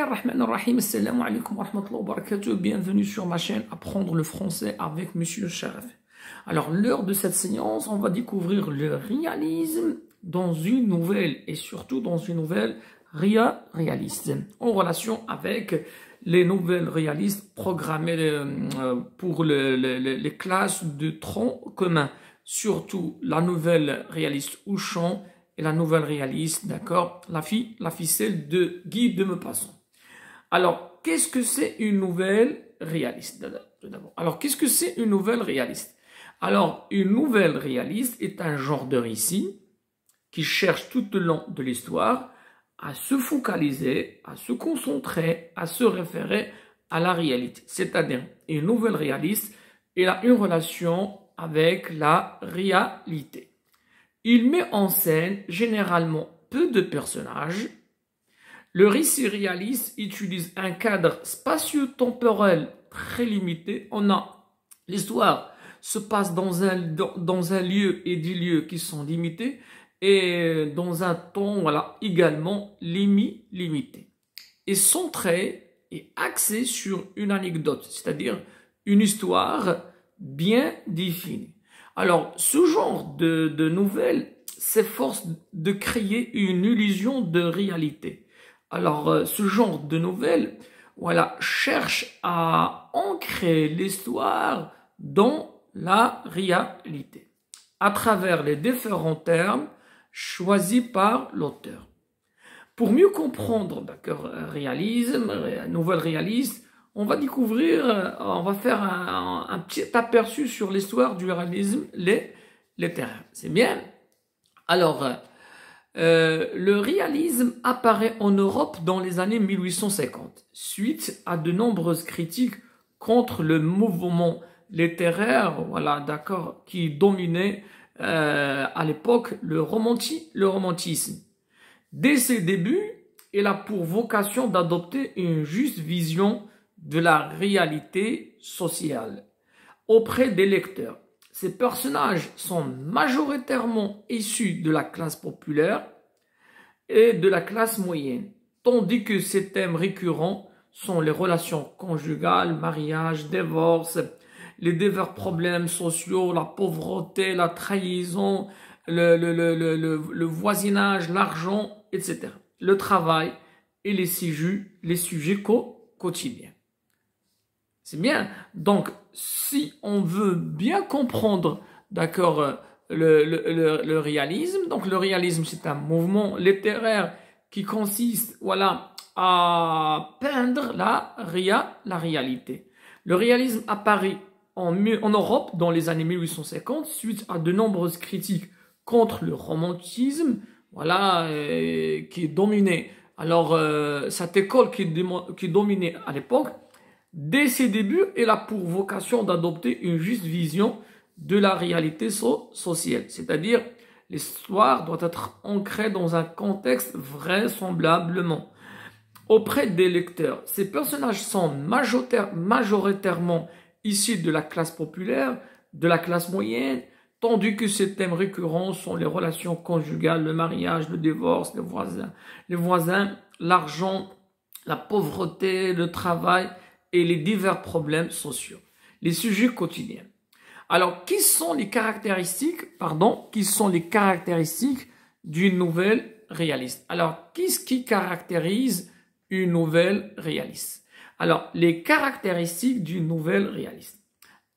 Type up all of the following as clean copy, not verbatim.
Bismillahirrahmanirrahim. Assalamu alaikum wa rahmatullahi wa barakatuh. Bienvenue sur ma chaîne Apprendre le français avec Monsieur Sharaf. Alors, l'heure de cette séance, on va découvrir le réalisme dans une nouvelle et surtout dans une nouvelle réaliste en relation avec les nouvelles réalistes programmées pour les classes de tronc commun. Surtout la nouvelle réaliste Auchan et la nouvelle réaliste, d'accord, la ficelle de Guy de Maupassant. Alors, qu'est-ce que c'est une nouvelle réaliste d'abord? Alors, qu'est-ce que c'est une nouvelle réaliste? Alors, une nouvelle réaliste est un genre de récit qui cherche tout au long de l'histoire à se focaliser, à se concentrer, à se référer à la réalité. C'est-à-dire, une nouvelle réaliste, elle a une relation avec la réalité. Il met en scène généralement peu de personnages. Le récit réaliste utilise un cadre spatio-temporel très limité. L'histoire se passe dans un lieu et des lieux qui sont limités et dans un temps également limité. Et centré et axé sur une anecdote, c'est-à-dire une histoire bien définie. Alors, ce genre de nouvelles s'efforce de créer une illusion de réalité. Alors, ce genre de nouvelles, cherche à ancrer l'histoire dans la réalité, à travers les différents termes choisis par l'auteur. Pour mieux comprendre, d'accord, réalisme, nouvelle réaliste, on va faire un petit aperçu sur l'histoire du réalisme littéraire. C'est bien. Alors, le réalisme apparaît en Europe dans les années 1850, suite à de nombreuses critiques contre le mouvement littéraire, d'accord, qui dominait à l'époque le romantisme. Dès ses débuts, il a pour vocation d'adopter une juste vision de la réalité sociale auprès des lecteurs. Ces personnages sont majoritairement issus de la classe populaire et de la classe moyenne, tandis que ces thèmes récurrents sont les relations conjugales, mariage, divorce, les divers problèmes sociaux, la pauvreté, la trahison, le voisinage, l'argent, etc. Le travail et les sujets quotidiens. C'est bien. Donc, si on veut bien comprendre, d'accord, le réalisme, donc le réalisme, c'est un mouvement littéraire qui consiste, à peindre la réalité. Le réalisme apparaît en Europe dans les années 1850, suite à de nombreuses critiques contre le romantisme, qui dominait. Alors, cette école qui dominait à l'époque, dès ses débuts, elle a pour vocation d'adopter une juste vision de la réalité sociale. C'est-à-dire, l'histoire doit être ancrée dans un contexte vraisemblablement auprès des lecteurs. Ces personnages sont majoritairement issus de la classe populaire, de la classe moyenne, tandis que ces thèmes récurrents sont les relations conjugales, le mariage, le divorce, les voisins, l'argent, la pauvreté, le travail et les divers problèmes sociaux, les sujets quotidiens. Alors, quelles sont les caractéristiques d'une nouvelle réaliste? Alors, qu'est-ce qui caractérise une nouvelle réaliste? Alors, les caractéristiques d'une nouvelle réaliste.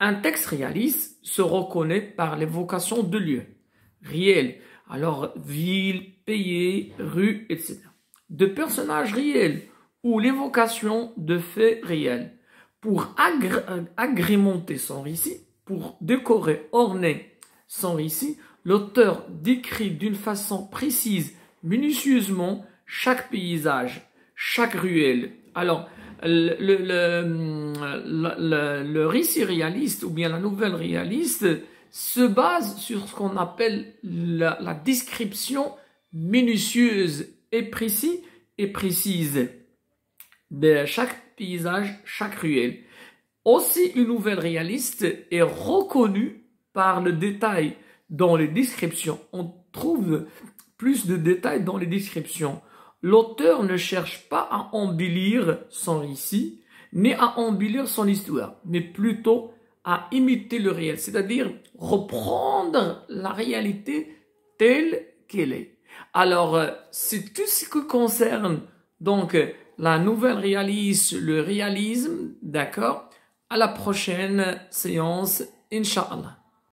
Un texte réaliste se reconnaît par l'évocation de lieux réels, alors ville, pays, rue, etc. De personnages réels ou l'évocation de faits réels. Pour agrémenter son récit, pour décorer, orner son récit, l'auteur décrit d'une façon précise, minutieusement, chaque paysage, chaque ruelle. Alors, le récit réaliste ou bien la nouvelle réaliste se base sur ce qu'on appelle la description minutieuse et précise de chaque paysage, chaque ruelle. Aussi, une nouvelle réaliste est reconnue par le détail dans les descriptions. On trouve plus de détails dans les descriptions. l'auteur ne cherche pas à embellir son récit, ni à embellir son histoire, mais plutôt à imiter le réel, c'est-à-dire reprendre la réalité telle qu'elle est. Alors, c'est tout ce qui concerne donc la nouvelle réalise, le réalisme, d'accord? À la prochaine séance, Inch'Allah.